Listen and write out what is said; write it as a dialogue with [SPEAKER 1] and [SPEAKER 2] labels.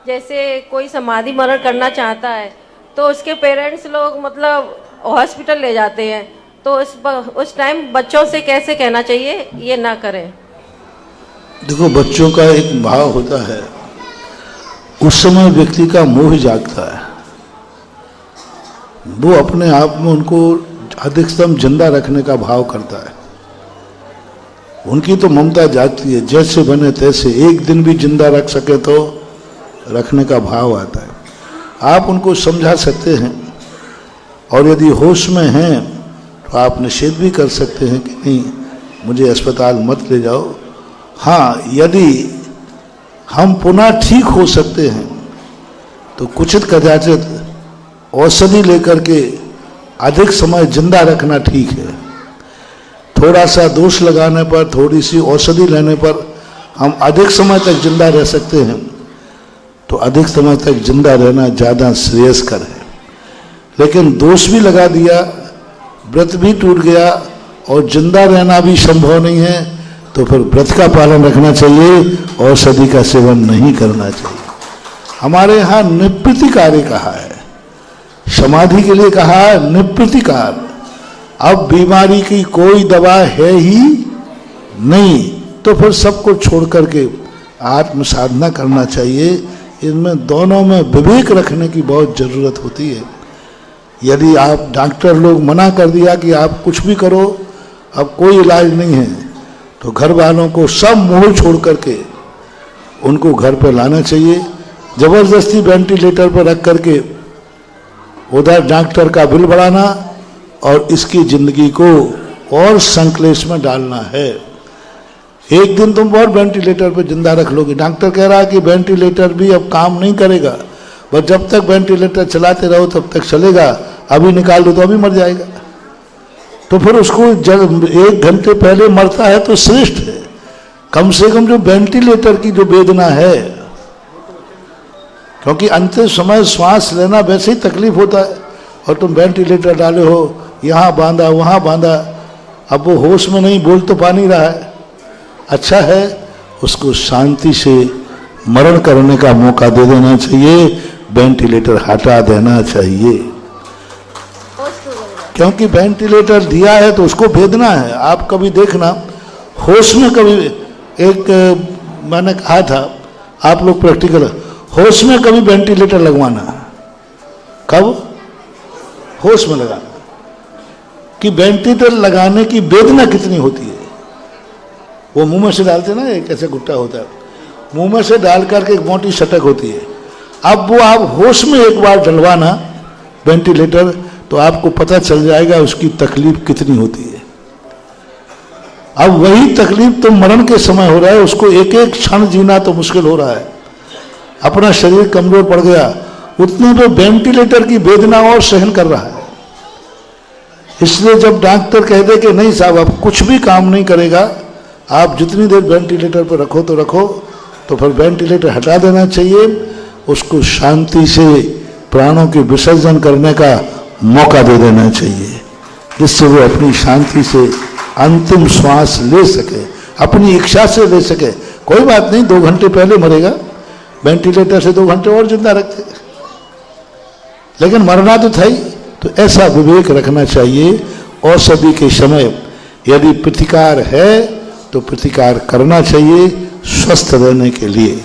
[SPEAKER 1] जैसे कोई समाधि मरण करना चाहता है तो उसके पेरेंट्स लोग मतलब हॉस्पिटल ले जाते हैं, तो उस टाइम बच्चों से कैसे कहना चाहिए ये ना करें?
[SPEAKER 2] देखो, बच्चों का एक भाव होता है, उस समय व्यक्ति का मोह जागता है, वो अपने आप में उनको अधिकतम जिंदा रखने का भाव करता है। उनकी तो ममता जागती है, जैसे बने तैसे एक दिन भी जिंदा रख सके तो रखने का भाव आता है। आप उनको समझा सकते हैं, और यदि होश में हैं तो आप निषेध भी कर सकते हैं कि नहीं, मुझे अस्पताल मत ले जाओ। हाँ, यदि हम पुनः ठीक हो सकते हैं तो कुचित कदाचित औषधि लेकर के अधिक समय जिंदा रखना ठीक है। थोड़ा सा दोष लगाने पर, थोड़ी सी औषधि लेने पर हम अधिक समय तक जिंदा रह सकते हैं, तो अधिक समय तक जिंदा रहना ज़्यादा श्रेयस्कर है। लेकिन दोष भी लगा दिया, व्रत भी टूट गया और जिंदा रहना भी संभव नहीं है, तो फिर व्रत का पालन रखना चाहिए, औषधि का सेवन नहीं करना चाहिए। हमारे यहाँ निवृत्तिकार कहा है, समाधि के लिए कहा है निवृत्तिकार। अब बीमारी की कोई दवा है ही नहीं, तो फिर सबको छोड़ करके आत्म साधना करना चाहिए। इनमें दोनों में विवेक रखने की बहुत ज़रूरत होती है। यदि आप डॉक्टर लोग मना कर दिया कि आप कुछ भी करो, अब कोई इलाज नहीं है, तो घर वालों को सब मोह छोड़ करके उनको घर पर लाना चाहिए। ज़बरदस्ती वेंटिलेटर पर रख करके उधर डॉक्टर का बिल बढ़ाना और इसकी ज़िंदगी को और संकलेश में डालना है। एक दिन तुम और वेंटिलेटर पर जिंदा रख लोगे, डॉक्टर कह रहा है कि वेंटिलेटर भी अब काम नहीं करेगा, बस जब तक वेंटिलेटर चलाते रहो तब तक चलेगा, अभी निकाल दो तो अभी मर जाएगा। तो फिर उसको जब 1 घंटे पहले मरता है तो श्रेष्ठ है। कम से कम जो वेंटिलेटर की जो वेदना है, क्योंकि अंतिम समय श्वास लेना वैसे ही तकलीफ होता है, और तुम वेंटिलेटर डाले हो, यहाँ बांधा वहाँ बांधा, अब वो होश में नहीं, बोल तो पा नहीं रहा है। अच्छा है उसको शांति से मरण करने का मौका दे देना चाहिए, वेंटिलेटर हटा देना चाहिए। क्योंकि वेंटिलेटर दिया है तो उसको भेदना है। आप कभी देखना, होश में कभी एक मैंने कहा था, आप लोग प्रैक्टिकल होश में कभी वेंटिलेटर लगवाना। कब? होश में लगाना, कि वेंटिलेटर लगाने की वेदना कितनी होती है। वो मुंह में से डालते ना, एक ऐसे गुट्टा होता है, मुंह में से डाल करके एक मोटी सटक होती है। अब वो आप होश में एक बार डलवाना वेंटिलेटर, तो आपको पता चल जाएगा उसकी तकलीफ कितनी होती है। अब वही तकलीफ तो मरण के समय हो रहा है, उसको एक एक क्षण जीना तो मुश्किल हो रहा है, अपना शरीर कमजोर पड़ गया, उतने पे वेंटिलेटर की वेदना और सहन कर रहा है। इसलिए जब डॉक्टर कह दे कि नहीं साहब अब कुछ भी काम नहीं करेगा, आप जितनी देर वेंटिलेटर पर रखो तो रखो, तो फिर वेंटिलेटर हटा देना चाहिए, उसको शांति से प्राणों के विसर्जन करने का मौका दे देना चाहिए, जिससे वो अपनी शांति से अंतिम श्वास ले सके, अपनी इच्छा से ले सके। कोई बात नहीं, 2 घंटे पहले मरेगा, वेंटिलेटर से 2 घंटे और जिंदा रखते, लेकिन मरना तो था ही। तो ऐसा विवेक रखना चाहिए। औषधि के समय यदि प्रतिकार है तो प्रतिकार करना चाहिए स्वस्थ रहने के लिए।